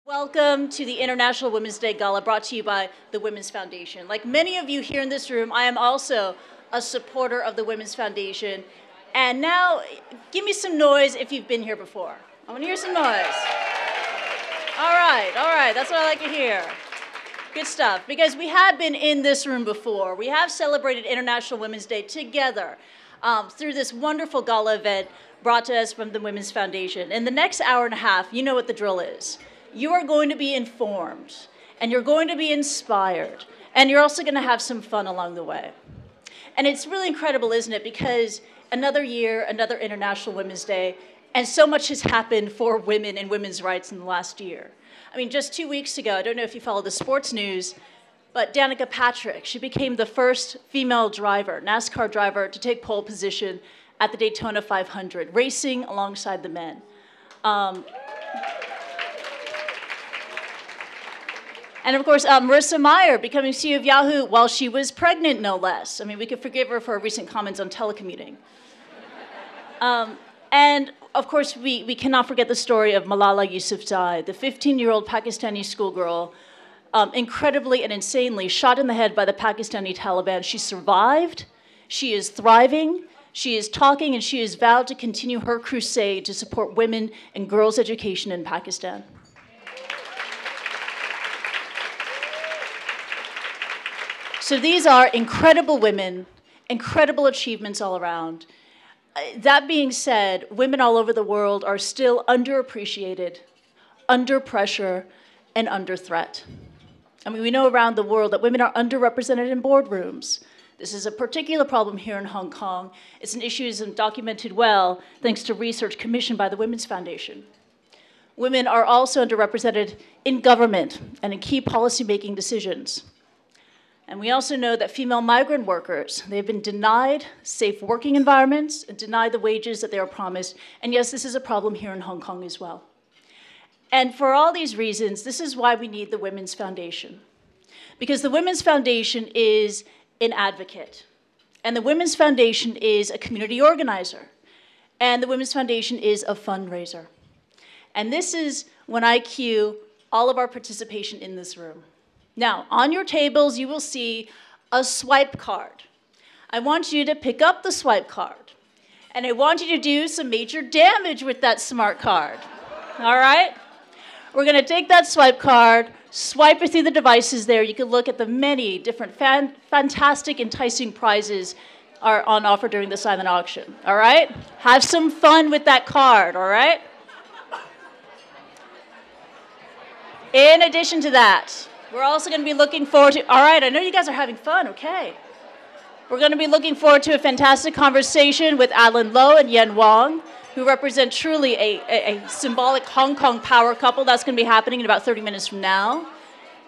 Welcome to the International Women's Day Gala brought to you by the Women's Foundation. Like many of you here in this room, I am also a supporter of the Women's Foundation. And now, give me some noise if you've been here before. I want to hear some noise. All right, that's what I like to hear. Good stuff, because we have been in this room before. We have celebrated International Women's Day together through this wonderful gala event brought to us from the Women's Foundation. In the next hour and a half, you know what the drill is. You are going to be informed, and you're going to be inspired, and you're also going to have some fun along the way. And it's really incredible, isn't it? Because another year, another International Women's Day, and so much has happened for women and women's rights in the last year. I mean, just 2 weeks ago, I don't know if you follow the sports news, but Danica Patrick, she became the first female driver, NASCAR driver, to take pole position at the Daytona 500, racing alongside the men. And of course, Marissa Mayer becoming CEO of Yahoo while she was pregnant, no less. I mean, we could forgive her for her recent comments on telecommuting. And of course, we cannot forget the story of Malala Yousafzai, the 15-year-old Pakistani schoolgirl, incredibly and insanely shot in the head by the Pakistani Taliban. She survived, she is thriving, she is talking, and she has vowed to continue her crusade to support women and girls' education in Pakistan. So these are incredible women, incredible achievements all around. That being said, women all over the world are still underappreciated, under pressure, and under threat. I mean, we know around the world that women are underrepresented in boardrooms. This is a particular problem here in Hong Kong. It's an issue that's documented well thanks to research commissioned by the Women's Foundation. Women are also underrepresented in government and in key policymaking decisions. And we also know that female migrant workers, they've been denied safe working environments and denied the wages that they are promised. And yes, this is a problem here in Hong Kong as well. And for all these reasons, this is why we need the Women's Foundation. Because the Women's Foundation is an advocate. And the Women's Foundation is a community organizer. And the Women's Foundation is a fundraiser. And this is when I cue all of our participation in this room. Now, on your tables, you will see a swipe card. I want you to pick up the swipe card, and I want you to do some major damage with that smart card, all right? We're gonna take that swipe card, swipe it through the devices there. You can look at the many different fantastic, enticing prizes are on offer during the silent auction, all right? Have some fun with that card, all right? In addition to that, we're also going to be looking forward to, all right, I know you guys are having fun, okay. We're going to be looking forward to a fantastic conversation with Alan Lowe and Yen Wong, who represent truly a symbolic Hong Kong power couple. That's going to be happening in about 30 minutes from now.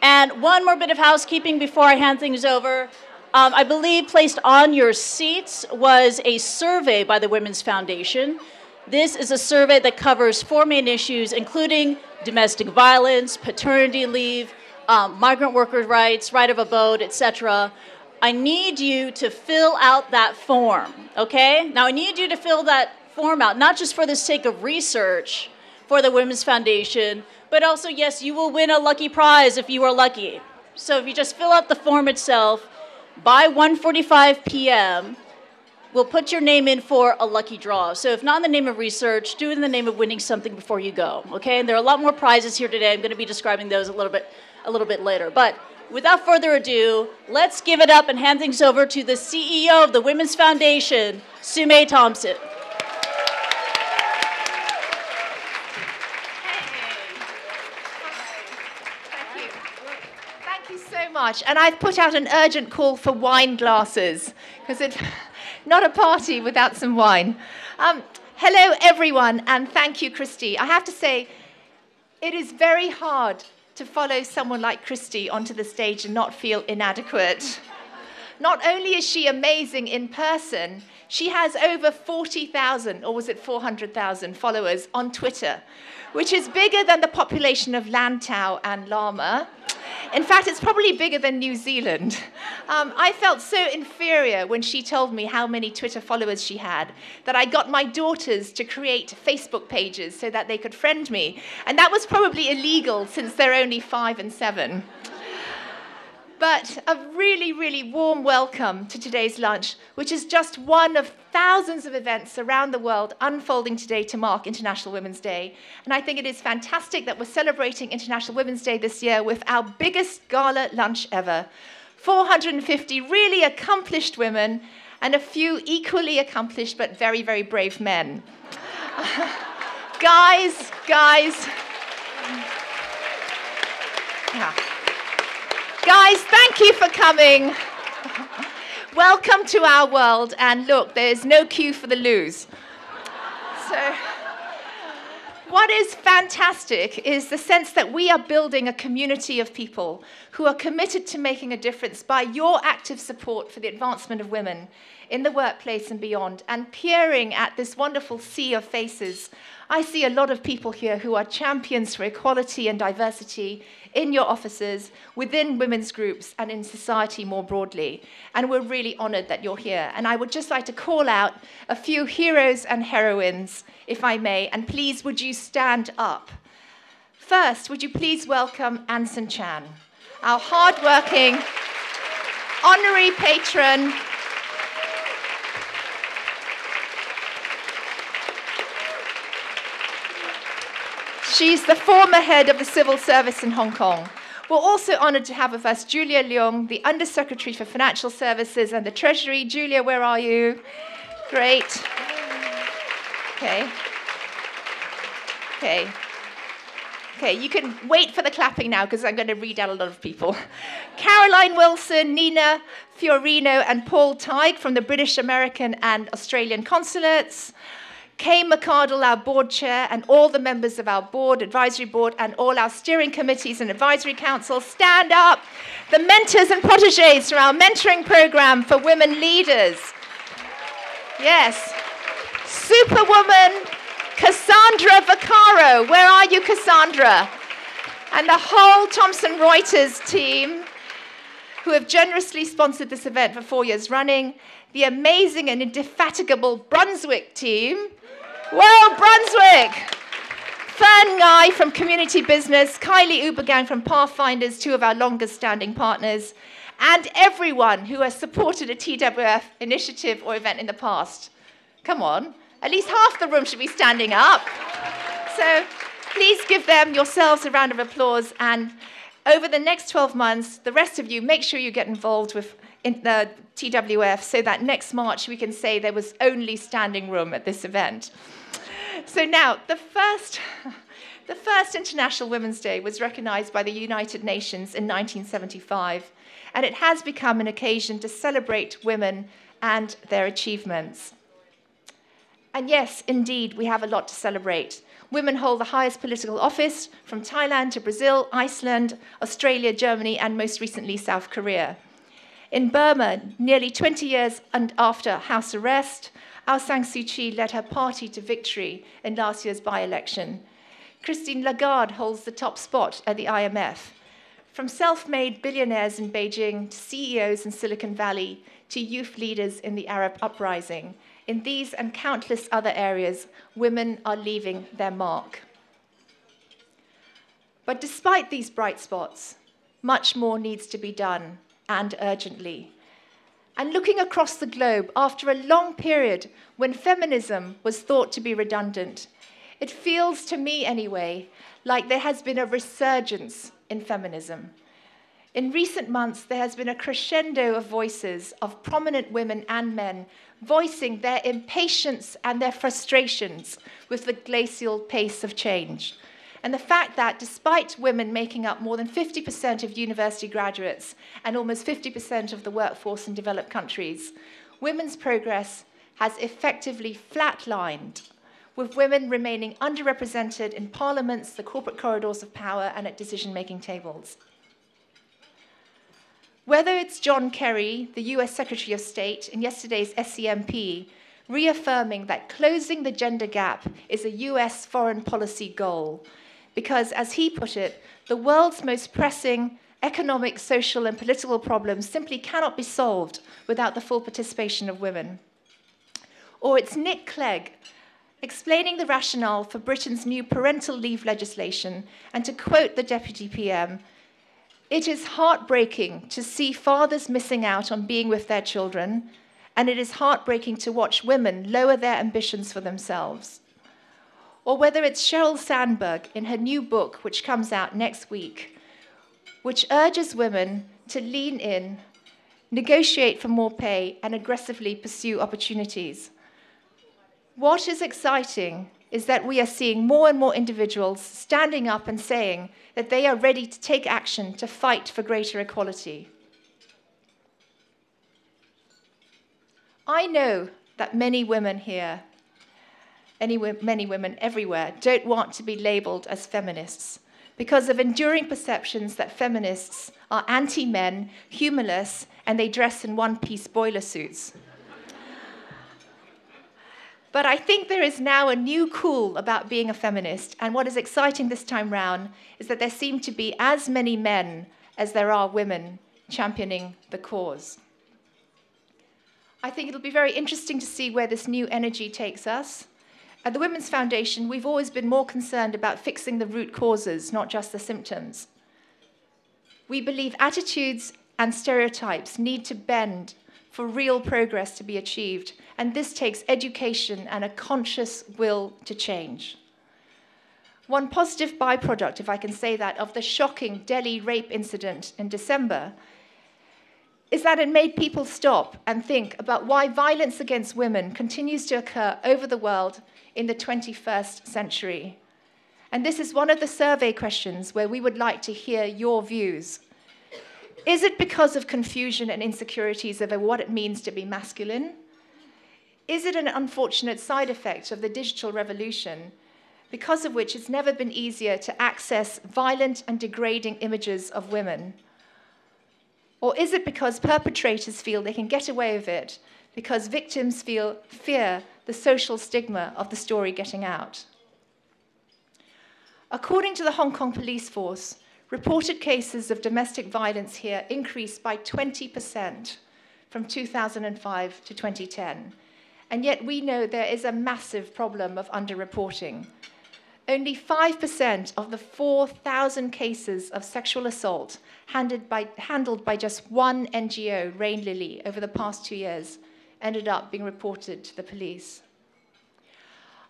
And one more bit of housekeeping before I hand things over. I believe placed on your seats was a survey by the Women's Foundation. This is a survey that covers 4 main issues, including domestic violence, paternity leave, migrant workers' rights, right of abode, etc. I need you to fill out that form, okay? Now, I need you to fill that form out, not just for the sake of research for the Women's Foundation, but also, yes, you will win a lucky prize if you are lucky. So if you just fill out the form itself, by 1:45 p.m., we'll put your name in for a lucky draw. So if not in the name of research, do it in the name of winning something before you go, okay? And there are a lot more prizes here today. I'm going to be describing those a little bit later. But without further ado, let's give it up and hand things over to the CEO of the Women's Foundation, Sumay Thompson. Thank you so much. And I've put out an urgent call for wine glasses, because it's not a party without some wine. Hello, everyone, and thank you, Christy. I have to say, it is very hard to follow someone like Christy onto the stage and not feel inadequate. Not only is she amazing in person, she has over 40,000, or was it 400,000 followers on Twitter, which is bigger than the population of Lantau and Lama. In fact, it's probably bigger than New Zealand. I felt so inferior when she told me how many Twitter followers she had that I got my daughters to create Facebook pages so that they could friend me. And that was probably illegal since they're only 5 and 7. But a really, really warm welcome to today's lunch, which is just one of thousands of events around the world unfolding today to mark International Women's Day. And I think it is fantastic that we're celebrating International Women's Day this year with our biggest gala lunch ever. 450 really accomplished women and a few equally accomplished but very, very brave men. Guys. Yeah. Guys, thank you for coming. Welcome to our world. And look, there's no queue for the loos. So, what is fantastic is the sense that we are building a community of people who are committed to making a difference by your active support for the advancement of women in the workplace and beyond. And peering at this wonderful sea of faces, I see a lot of people here who are champions for equality and diversity in your offices, within women's groups, and in society more broadly. And we're really honored that you're here. And I would just like to call out a few heroes and heroines, if I may, and please would you stand up. First, would you please welcome Anson Chan, our hardworking honorary patron. She's the former head of the civil service in Hong Kong. We're also honored to have with us Julia Leung, the Undersecretary for Financial Services and the Treasury. Julia, where are you? Great. Okay, you can wait for the clapping now because I'm going to read out a lot of people. Caroline Wilson, Nina Fiorino, and Paul Tighe from the British, American, and Australian consulates. Kay McCardle, our board chair, and all the members of our board, advisory board, and all our steering committees and advisory councils, stand up. The mentors and proteges from our mentoring program for women leaders. Yes. Superwoman Cassandra Vaccaro. Where are you, Cassandra? And the whole Thomson Reuters team, who have generously sponsored this event for 4 years running. The amazing and indefatigable Brunswick team. Well, Brunswick! Fern Ngai from Community Business, Kylie Ubergang from Pathfinders, 2 of our longest standing partners, and everyone who has supported a TWF initiative or event in the past. Come on, at least half the room should be standing up. So please give them yourselves a round of applause, and over the next 12 months, the rest of you, make sure you get involved with the TWF so that next March we can say there was only standing room at this event. So now, the first International Women's Day was recognized by the United Nations in 1975, and it has become an occasion to celebrate women and their achievements. And yes, indeed, we have a lot to celebrate. Women hold the highest political office, from Thailand to Brazil, Iceland, Australia, Germany, and most recently, South Korea. In Burma, nearly 20 years after house arrest, Aung San Suu Kyi led her party to victory in last year's by-election. Christine Lagarde holds the top spot at the IMF. From self-made billionaires in Beijing to CEOs in Silicon Valley to youth leaders in the Arab uprising, in these and countless other areas, women are leaving their mark. But despite these bright spots, much more needs to be done, and urgently. And looking across the globe, after a long period when feminism was thought to be redundant, it feels, to me anyway, like there has been a resurgence in feminism. In recent months, there has been a crescendo of voices of prominent women and men voicing their impatience and their frustrations with the glacial pace of change. And the fact that despite women making up more than 50% of university graduates and almost 50% of the workforce in developed countries, women's progress has effectively flatlined, with women remaining underrepresented in parliaments, the corporate corridors of power, and at decision-making tables. Whether it's John Kerry, the US Secretary of State, in yesterday's SCMP, reaffirming that closing the gender gap is a US foreign policy goal, because, as he put it, the world's most pressing economic, social, and political problems simply cannot be solved without the full participation of women. Or it's Nick Clegg explaining the rationale for Britain's new parental leave legislation, and to quote the Deputy PM, "It is heartbreaking to see fathers missing out on being with their children, and it is heartbreaking to watch women lower their ambitions for themselves." Or whether it's Sheryl Sandberg in her new book, which comes out next week, which urges women to lean in, negotiate for more pay, and aggressively pursue opportunities. What is exciting is that we are seeing more and more individuals standing up and saying that they are ready to take action to fight for greater equality. I know that many women here, many women everywhere, don't want to be labeled as feminists because of enduring perceptions that feminists are anti-men, humorless, and they dress in one-piece boiler suits. But I think there is now a new cool about being a feminist, and what is exciting this time round is that there seem to be as many men as there are women championing the cause. I think it'll be very interesting to see where this new energy takes us. At the Women's Foundation, we've always been more concerned about fixing the root causes, not just the symptoms. We believe attitudes and stereotypes need to bend for real progress to be achieved, and this takes education and a conscious will to change. One positive byproduct, if I can say that, of the shocking Delhi rape incident in December is that it made people stop and think about why violence against women continues to occur over the world in the 21st century. And this is one of the survey questions where we would like to hear your views. Is it because of confusion and insecurities over what it means to be masculine? Is it an unfortunate side effect of the digital revolution, because of which it's never been easier to access violent and degrading images of women? Or is it because perpetrators feel they can get away with it because victims fear the social stigma of the story getting out? According to the Hong Kong police force, reported cases of domestic violence here increased by 20% from 2005 to 2010. And yet we know there is a massive problem of underreporting. Only 5% of the 4,000 cases of sexual assault handled by just one NGO, Rain Lily, over the past 2 years, ended up being reported to the police.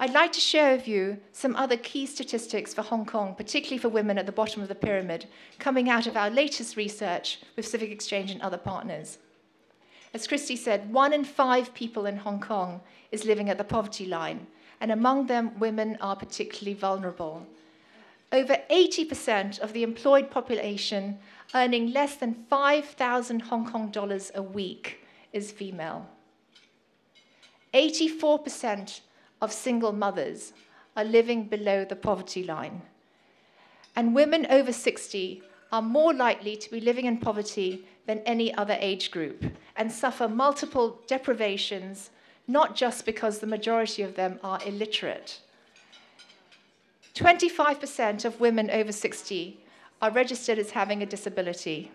I'd like to share with you some other key statistics for Hong Kong, particularly for women at the bottom of the pyramid, coming out of our latest research with Civic Exchange and other partners. As Christy said, 1 in 5 people in Hong Kong is living at the poverty line, and among them, women are particularly vulnerable. Over 80% of the employed population earning less than 5,000 Hong Kong dollars a week is female. 84% of single mothers are living below the poverty line. And women over 60 are more likely to be living in poverty than any other age group and suffer multiple deprivations, not just because the majority of them are illiterate. 25% of women over 60 are registered as having a disability.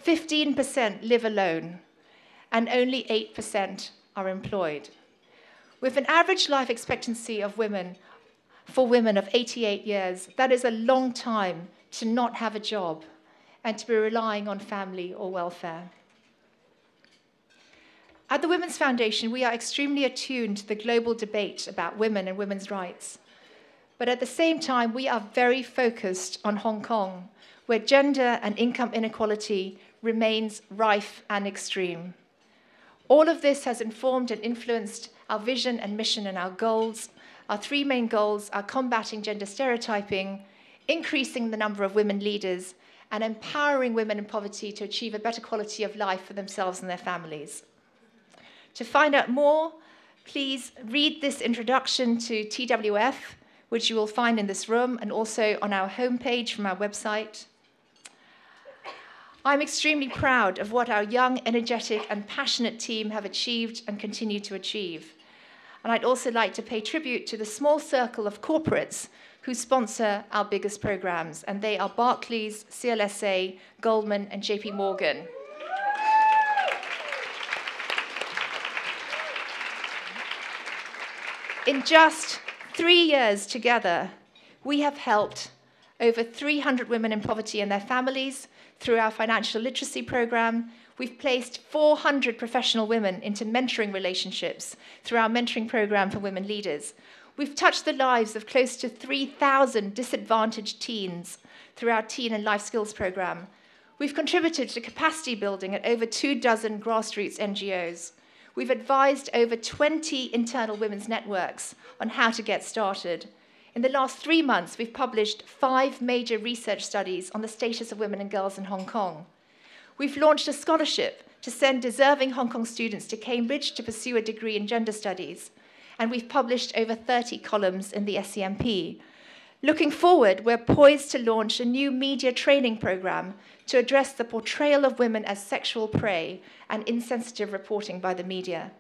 15% live alone, and only 8% are employed. With an average life expectancy of for women of 88 years, that is a long time to not have a job and to be relying on family or welfare. At the Women's Foundation, we are extremely attuned to the global debate about women and women's rights. But at the same time, we are very focused on Hong Kong, where gender and income inequality remains rife and extreme. All of this has informed and influenced our vision and mission and our goals. Our 3 main goals are combating gender stereotyping, increasing the number of women leaders, and empowering women in poverty to achieve a better quality of life for themselves and their families. To find out more, please read this introduction to TWF, which you will find in this room and also on our homepage from our website. I'm extremely proud of what our young, energetic, and passionate team have achieved and continue to achieve. And I'd also like to pay tribute to the small circle of corporates who sponsor our biggest programs, and they are Barclays, CLSA, Goldman, and JP Morgan. In just 3 years together, we have helped over 300 women in poverty and their families through our financial literacy program. We've placed 400 professional women into mentoring relationships through our mentoring program for women leaders. We've touched the lives of close to 3,000 disadvantaged teens through our Teen and Life Skills program. We've contributed to capacity building at over 24 grassroots NGOs. We've advised over 20 internal women's networks on how to get started. In the last 3 months, we've published 5 major research studies on the status of women and girls in Hong Kong. We've launched a scholarship to send deserving Hong Kong students to Cambridge to pursue a degree in gender studies. And we've published over 30 columns in the SCMP. Looking forward, we're poised to launch a new media training program to address the portrayal of women as sexual prey and insensitive reporting by the media.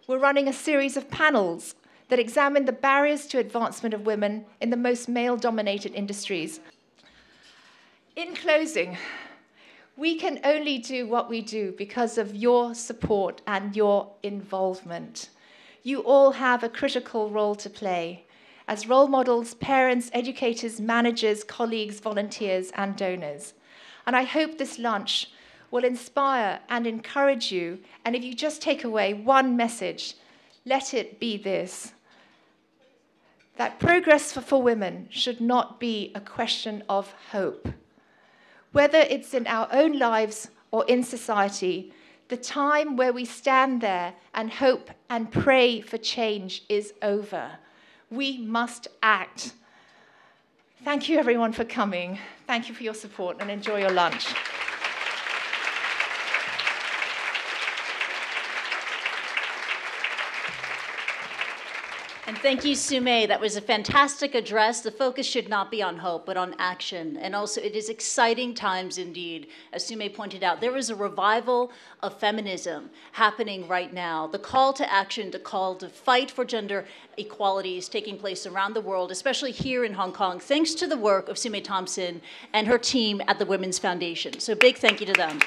We're running a series of panels that examine the barriers to advancement of women in the most male-dominated industries. In closing, we can only do what we do because of your support and your involvement. You all have a critical role to play as role models, parents, educators, managers, colleagues, volunteers, and donors. And I hope this lunch will inspire and encourage you. And if you just take away one message, let it be this: that progress for women should not be a question of hope. Whether it's in our own lives or in society, the time where we stand there and hope and pray for change is over. We must act. Thank you, everyone, for coming. Thank you for your support, and enjoy your lunch. And thank you, Sumay. That was a fantastic address. The focus should not be on hope, but on action. And also, it is exciting times indeed. As Sumay pointed out, there is a revival of feminism happening right now. The call to action, the call to fight for gender equality is taking place around the world, especially here in Hong Kong, thanks to the work of Sumay Thompson and her team at the Women's Foundation. So big thank you to them.